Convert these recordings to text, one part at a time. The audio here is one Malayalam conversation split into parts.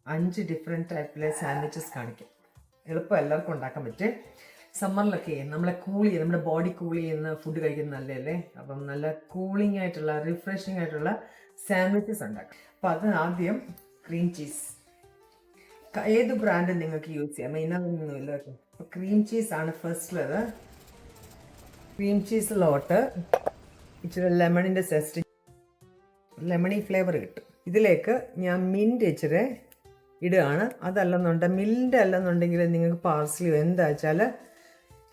5 ഡിഫറെൻറ്റ് ടൈപ്പിലെ സാൻഡ്വിച്ചസ് കാണിക്കാം. എളുപ്പം എല്ലാവർക്കും ഉണ്ടാക്കാൻ പറ്റും. സമ്മറിലൊക്കെ നമ്മളെ നമ്മുടെ ബോഡി കൂൾ ചെയ്യുന്ന ഫുഡ് കഴിക്കുന്നത് നല്ലതല്ലേ. അപ്പം നല്ല കൂളിംഗ് ആയിട്ടുള്ള റിഫ്രഷിംഗ് ആയിട്ടുള്ള സാൻഡ്വിച്ചസ് ഉണ്ടാക്കാം. അപ്പോൾ അത് ആദ്യം ക്രീം ചീസ് ഏത് ബ്രാൻഡ് നിങ്ങൾക്ക് യൂസ് ചെയ്യാം, മെയിനൊന്നുമില്ല. അപ്പോൾ ക്രീം ചീസാണ് ഫസ്റ്റിലത്. ക്രീം ചീസിലോട്ട് ഇച്ചിരി ലെമണിൻ്റെ സെസ്റ്റ്, ലെമണി ഫ്ലേവർ കിട്ടും. ഇതിലേക്ക് ഞാൻ മിൻറ്റ് ഇച്ചിരി ഇടുകയാണ്. മിൽൻ്റെ അല്ലെന്നുണ്ടെങ്കിൽ നിങ്ങൾക്ക് പാർസ്ലിയോ എന്താ വെച്ചാൽ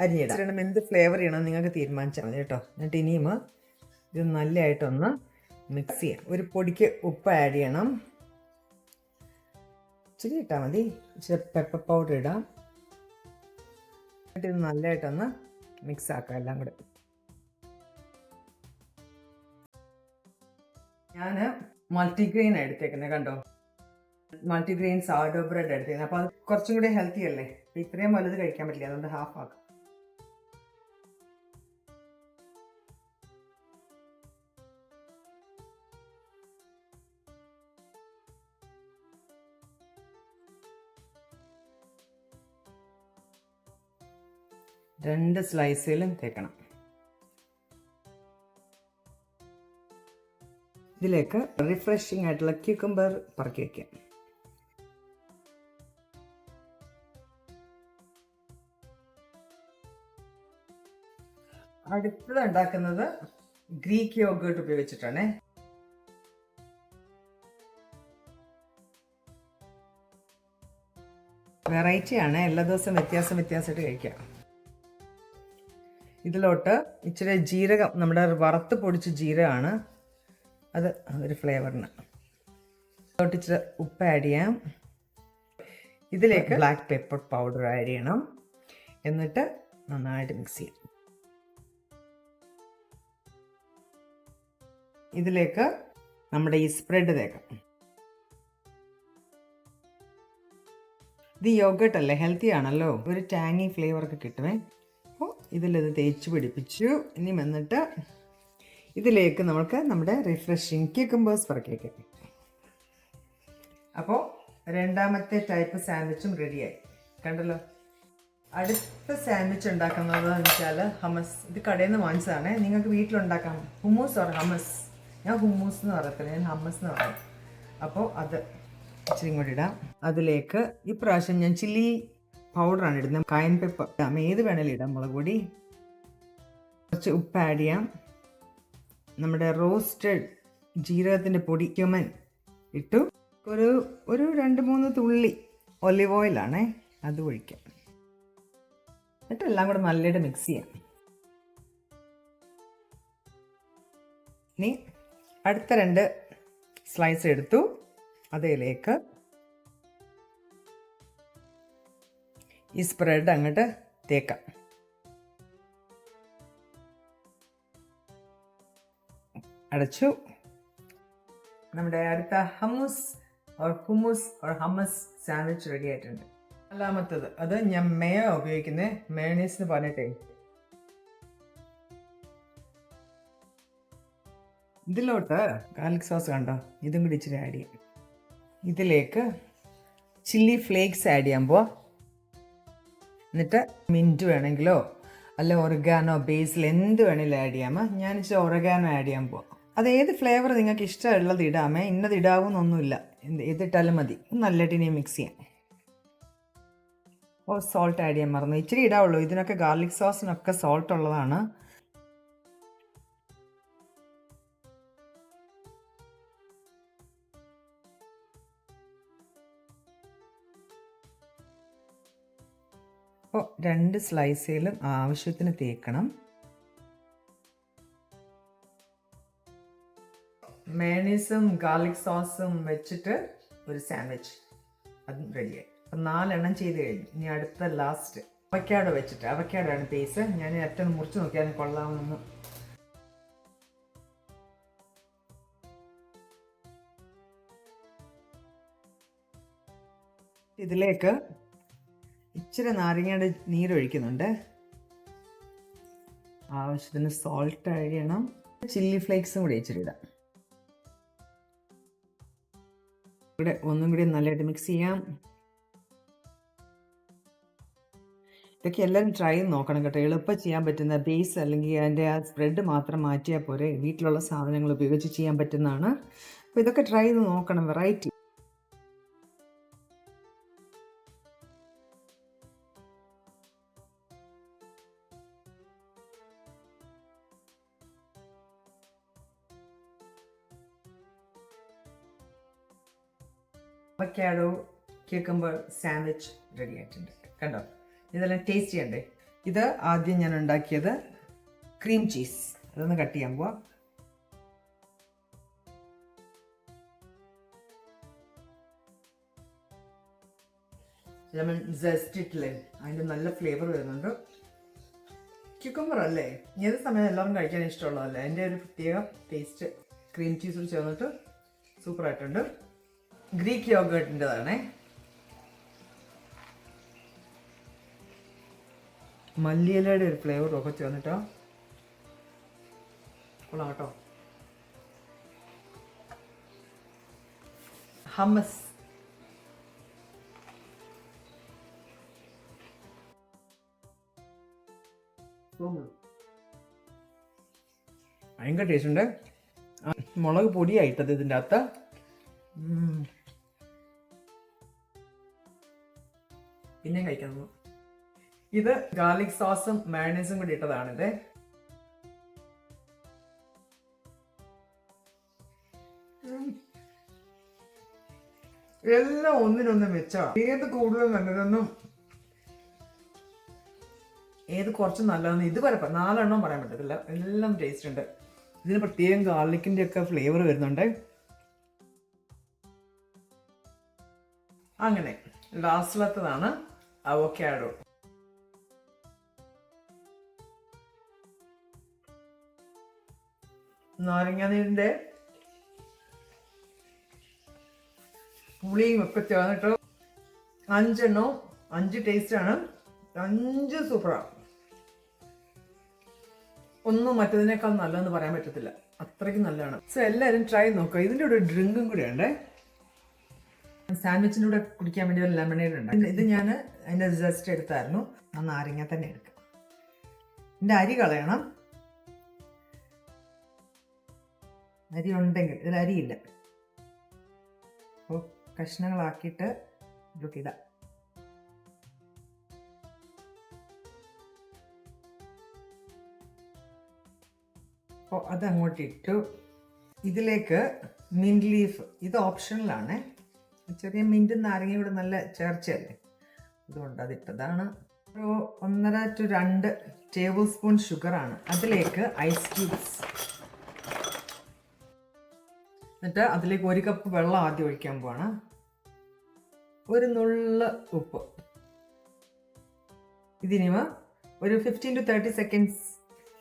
അരിഞ്ഞിടണം. എന്ത് ഫ്ലേവർ ചെയ്യണം നിങ്ങൾക്ക് തീരുമാനിച്ചാൽ മതി കേട്ടോ. എന്നിട്ട് ഇനിയും ഇത് നല്ലതായിട്ടൊന്ന് മിക്സ് ചെയ്യാം. ഒരു പൊടിക്ക് ഉപ്പ് ആഡ് ചെയ്യണം. ഇച്ചിരി ഇട്ടാൽ മതി. ഇച്ചിരി പെപ്പർ പൗഡർ ഇടാം. എന്നിട്ട് ഇത് നല്ലതായിട്ടൊന്ന് മിക്സ് ആക്കാം എല്ലാം കൂടെ. ഞാൻ മൾട്ടിഗ്രെയിൻ എടുത്തേക്കുന്നത് കണ്ടോ. മൾട്ടിഗ്രെയിൻ സാർഡോ ബ്രെഡ് എടുത്തേക്കുന്നത്. അപ്പോൾ അത് കുറച്ചും കൂടി ഹെൽത്തി അല്ലേ. അപ്പോൾ ഇത്രയും വലുത് കഴിക്കാൻ പറ്റില്ല, അതുകൊണ്ട് ഹാഫ് ആക്കാം. രണ്ട് സ്ലൈസിലും തേക്കണം. ഇതിലേക്ക് റിഫ്രഷിംഗ് ആയിട്ടുള്ള ക്യൂക്കംബർ പറക്കി വയ്ക്കാം. അടുത്തത് ഉണ്ടാക്കുന്നത് ഗ്രീക്ക് യോഗേർട്ട് ഉപയോഗിച്ചിട്ടാണ്. വെറൈറ്റിയാണ്, എല്ലാ ദിവസവും വ്യത്യാസമായിട്ട് കഴിക്കാം. ഇതിലോട്ട് ഇച്ചിരി ജീരകം, നമ്മുടെ വറുത്ത് പൊടിച്ച ജീരകമാണ് അത്, ഒരു ഫ്ലേവറിന്. ഇതിലോട്ട് ഇച്ചിരി ഉപ്പ് ആഡ് ചെയ്യാം. ഇതിലേക്ക് ബ്ലാക്ക് പെപ്പർ പൗഡർ ആഡ് ചെയ്യണം. എന്നിട്ട് നന്നായിട്ട് മിക്സ് ചെയ്യാം. ഇതിലേക്ക് നമ്മുടെ ഈ സ്പ്രെഡ് തേക്കാം. ഇത് യോഗേർട്ട് അല്ലേ, ഹെൽത്തി ആണല്ലോ, ഒരു ടാങ്ങി ഫ്ലേവറൊക്കെ കിട്ടുമേ. അപ്പോൾ ഇതിലിത് തേച്ച് പിടിപ്പിച്ചു. ഇനി വന്നിട്ട് ഇതിലേക്ക് നമുക്ക് നമ്മുടെ റിഫ്രഷിങ് ക്യൂക്കംബേഴ്സ് പറക്കി വയ്ക്കാം. അപ്പോൾ രണ്ടാമത്തെ ടൈപ്പ് സാൻഡ്വിച്ചും റെഡിയായി കണ്ടല്ലോ. അടുത്ത സാൻഡ്വിച്ച് ഉണ്ടാക്കുന്നത് എന്ന് വെച്ചാൽ ഹമസ്. ഇത് കടയിൽ നിന്ന് വാങ്ങിച്ചതാണ്, നിങ്ങൾക്ക് വീട്ടിലുണ്ടാക്കാം. ഹുമൂസ് ഓർ ഹമസ്. ഞാൻ ഹുമൂസ് എന്ന് പറയത്തില്ല, ഞാൻ ഹമസ് എന്ന് പറയും. അപ്പോൾ അത് ഇച്ചിരി കൂടി ഇടാം. അതിലേക്ക് ഇപ്രാവശ്യം ഞാൻ ചില്ലി പൗഡറാണ് ഇടുന്നത്. കായൻ പെപ്പർ ഇടാം, ഏത് വേണേലും ഇടാം. മുളക് പൊടി, കുറച്ച് ഉപ്പ് ആഡ് ചെയ്യാം. നമ്മുടെ റോസ്റ്റഡ് ജീരകത്തിൻ്റെ പൊടി ക്യുമൻ ഇട്ടു. ഒരു 2-3 തുള്ളി ഒലിവ് ഓയിലാണേ, അത് ഒഴിക്കാം. എന്നിട്ട് എല്ലാം കൂടെ നല്ലതായിട്ട് മിക്സ് ചെയ്യാം. ഇനി അടുത്ത 2 സ്ലൈസ് എടുത്തു. അതിലേക്ക് ഈ സ്പ്രെഡ് അങ്ങോട്ട് തേക്കാം. അടച്ചു. നമ്മുടെ അടുത്ത hummus or hummus sandwich ready ആയിട്ടുണ്ട്. നാലാമത്തത്, അത് ഞാൻ മേയോ ഉപയോഗിക്കുന്നത്, മേണീസ് എന്ന് പറഞ്ഞിട്ടേ. ഇതിലോട്ട് ഗാർലിക് സോസ് കണ്ടോ, ഇതും കൂടി ഇച്ചിരി ആഡ് ചെയ്യാം. ഇതിലേക്ക് ചില്ലി ഫ്ലേക്സ് ആഡ് ചെയ്യുമ്പോൾ, എന്നിട്ട് മിൻറ്റ് വേണമെങ്കിലോ അല്ല ഒറിഗാനോ, ബേസിൽ എന്ത് വേണമെങ്കിലും ആഡ് ചെയ്യാമോ. ഞാൻ ഇച്ചിരി ഒറിഗാനോ ആഡ് ചെയ്യാൻ പോവാം. അത് ഏത് ഫ്ലേവർ നിങ്ങൾക്ക് ഇഷ്ടമുള്ളത് ഇടാമേ, ഇന്നത് ഇടാവുന്നൊന്നുമില്ല, ഏതിട്ടാലും മതി. നല്ലതായിട്ട് ഇനി മിക്സ് ചെയ്യാം. സോൾട്ട് ആഡ് ചെയ്യാൻ മറന്നു, ഇച്ചിരി ഇടാവുള്ളൂ. ഇതിനൊക്കെ ഗാർലിക് സോസിനൊക്കെ സോൾട്ട് ഉള്ളതാണ്. അപ്പോൾ 2 സ്ലൈസിലും ആവശ്യത്തിന് തേക്കണം. മേണീസും ഗാർലിക് സോസും വെച്ചിട്ട് ഒരു സാൻഡ്വിച്ച് അതും റെഡിയായി. അപ്പം 4 എണ്ണം ചെയ്ത് കഴിഞ്ഞു. ഇനി അടുത്ത ലാസ്റ്റ് അവക്കാഡോ വെച്ചിട്ട്, അവക്കാഡോ ആണ് പീസ്. ഞാൻ ഏറ്റവും മുറിച്ച് നോക്കിയാൽ കൊള്ളാമെന്ന്. ഇതിലേക്ക് ഇച്ചിരി നാരങ്ങയുടെ നീരൊഴിക്കുന്നുണ്ട്. ആവശ്യത്തിന് സോൾട്ട് അഴിയണം. ചില്ലി ഫ്ലേക്സും കൂടി ഇച്ചിരി ഇടാം. ഇവിടെ ഒന്നും കൂടി നല്ലതായിട്ട് മിക്സ് ചെയ്യാം. ഇതൊക്കെ എല്ലാവരും ട്രൈ ചെയ്ത് നോക്കണം കേട്ടോ. എളുപ്പം ചെയ്യാൻ പറ്റുന്ന ബേസ് അല്ലെങ്കിൽ അതിൻ്റെ ആ സ്പ്രെഡ് മാത്രം മാറ്റിയാൽ പോരെ, വീട്ടിലുള്ള സാധനങ്ങൾ ഉപയോഗിച്ച് ചെയ്യാൻ പറ്റുന്നതാണ്. അപ്പോൾ ഇതൊക്കെ ട്രൈ ചെയ്ത് നോക്കണം, variety. Avocado cucumber sandwich ready ആയിട്ടുണ്ട് കണ്ടോ. ഇതെല്ലാം ടേസ്റ്റ് ചെയ്യണ്ടേ. ഇത് ആദ്യം ഞാൻ ഉണ്ടാക്കിയത് ക്രീം ചീസ്, അതൊന്ന് കട്ട് ചെയ്യാൻ പോവാം. ലെമൺ ജസ്റ്റ് ഇട്ടില്ലേ, അതിൻ്റെ നല്ല ഫ്ലേവർ വരുന്നുണ്ട്. ക്യൂക്കമ്പർ അല്ലേ, ഏത് സമയം എല്ലാവരും കഴിക്കാൻ ഇഷ്ടമുള്ളതല്ലേ. അതിൻ്റെ ഒരു പ്രത്യേക ടേസ്റ്റ് ക്രീം ചീസിൽ ചേർന്നിട്ട് സൂപ്പറായിട്ടുണ്ട്. ഗ്രീക്ക് യോഗേർട്ടിൻ്റെതാണേ. മല്ലിയിലയുടെ ഒരു ഫ്ലേവറും ഒക്കെ ചേർന്നിട്ടോ കൊള്ളാം കേട്ടോ. ഹമ്മസ്, ഭയങ്കര ടേസ്റ്റ് ഉണ്ട്. മുളക് പൊടിയായിട്ടത് ഇതിൻ്റെ അകത്ത്. പിന്നെ കഴിക്കുന്നു. ഇത് ഗാർലിക് സോസും മയണൈസും കൂടി ഇട്ടതാണിത്. എല്ലാം ഒന്നിനൊന്നും മെച്ചമാണ്. ഏത് കൂടുതൽ നല്ലതെന്നും ഏത് കുറച്ച് നല്ലതെന്നും ഇതുവരെ 4 എണ്ണം പറയാൻ പറ്റത്തില്ല. എല്ലാം ടേസ്റ്റ് ഉണ്ട്. ഇതിന് പ്രത്യേകം ഗാർലിക്കിൻ്റെ ഒക്കെ ഫ്ലേവർ വരുന്നുണ്ട്. അങ്ങനെ ലാസ്റ്റിലത്തതാണ് അവോക്കാഡോ. നാരങ്ങാനീരിൻ്റെ പുളിയും ഒക്കെ ചേർന്നിട്ട് 5 എണ്ണവും 5 ടേസ്റ്റാണ്. 5 സൂപ്പറാണ്. ഒന്നും മറ്റതിനേക്കാൾ നല്ലതെന്ന് പറയാൻ പറ്റത്തില്ല, അത്രയ്ക്ക് നല്ലതാണ്. സോ എല്ലാവരും ട്രൈ നോക്കുക. ഇതിൻ്റെ കൂടെ ഡ്രിങ്കും കൂടെ ഉണ്ട്. സാൻഡ്വിച്ചിൻ്റെ കൂടെ കുടിക്കാൻ വേണ്ടി ഒരു ലെമണേഡ് ഉണ്ട്. ഇത് ഞാൻ അതിൻ്റെ ജസ്റ്റ് എടുത്തായിരുന്നു. ആ നാരങ്ങ തന്നെ എടുക്കാം. ഇതിൻ്റെ അരി കളയണം. അരി ഉണ്ടെങ്കിൽ, ഇതിൽ അരിയില്ല. അപ്പോൾ കഷ്ണങ്ങളാക്കിയിട്ട് ഇതൊക്കെ ഇതാ. അപ്പോൾ അതങ്ങോട്ട് ഇട്ടു. ഇതിലേക്ക് മിൻറ്റ് ലീഫ്, ഇത് ഓപ്ഷണലാണ്. ചെറിയ മിൻറ്റും നാരങ്ങയും കൂടെ നല്ല ചേർച്ചയല്ലേ, അതുകൊണ്ട് അതിട്ടതാണ്. ഒരു 1.5 to 2 ടേബിൾ സ്പൂൺ ഷുഗറാണ്. അതിലേക്ക് ഐസ് ക്യൂബ്സ്, എന്നിട്ട് അതിലേക്ക് 1 കപ്പ് വെള്ളം ആദ്യം ഒഴിക്കാൻ പോവാണ്. ഒരു നുള്ള ഉപ്പ്. ഇതിന് ഒരു 15 to 30 സെക്കൻഡ്സ്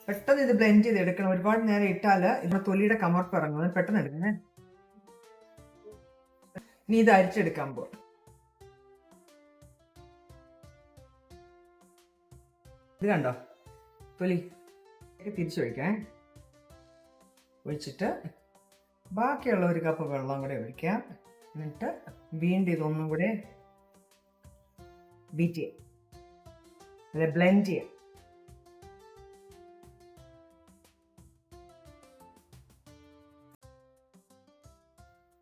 പെട്ടെന്ന് ഇത് ബ്ലെൻഡ് ചെയ്ത് എടുക്കണം. ഒരുപാട് നേരം ഇട്ടാൽ ഇതിന് തൊലിയുടെ കമർപ്പ് ഇറങ്ങും. പെട്ടെന്ന് എടുക്കണേ. ഇനി ഇത് അരിച്ചെടുക്കാൻ പോവാം. ഇത് കണ്ടോ, തൊലി തിരിച്ചൊഴിക്കേ. ഒഴിച്ചിട്ട് ബാക്കിയുള്ള 1 കപ്പ് വെള്ളം കൂടെ ഒഴിക്കാം. എന്നിട്ട് വീണ്ടും ഇതൊന്നും കൂടെ ബീറ്റ് ചെയ്യാം, അല്ലെ ബ്ലെൻഡ് ചെയ്യാം.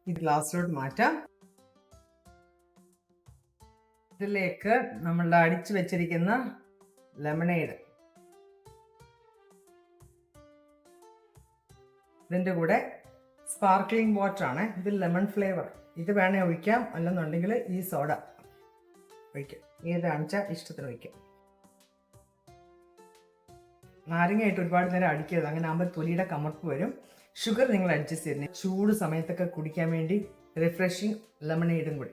ഇത് ഗ്ലാസ്സിലോട്ട് മാറ്റാം. ഇതിലേക്ക് നമ്മളുടെ അടിച്ചു വെച്ചിരിക്കുന്ന ലെമണേഡ്, ഇതിൻ്റെ കൂടെ സ്പാർക്ക്ലിംഗ് വാട്ടർ ആണ്. ഇത് ലെമൺ ഫ്ലേവർ. ഇത് വേണേ ഒഴിക്കാം, അല്ലെന്നുണ്ടെങ്കിൽ ഈ സോഡ ഒഴിക്കാം. ഏതാണെന്ന് വെച്ചാൽ ഇഷ്ടത്തിന് ഒഴിക്കാം. നാരങ്ങയായിട്ട് ഒരുപാട് നേരം അടിക്കരുത്, അങ്ങനെ ആകുമ്പോൾ തൊലിയുടെ കമർപ്പ് വരും. ഷുഗർ നിങ്ങൾ അഡ്ജസ്റ്റ് ചെയ്യുന്നത് ചൂട് സമയത്തൊക്കെ കുടിക്കാൻ വേണ്ടി റിഫ്രഷിങ് ലെമണേഡും കൂടി.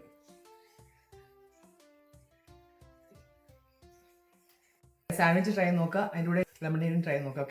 സാൻഡ്വിച്ച് ട്രൈ നോക്കുക, അതിൻ്റെ കൂടെ ലെമണേഡും ട്രൈ നോക്കുക.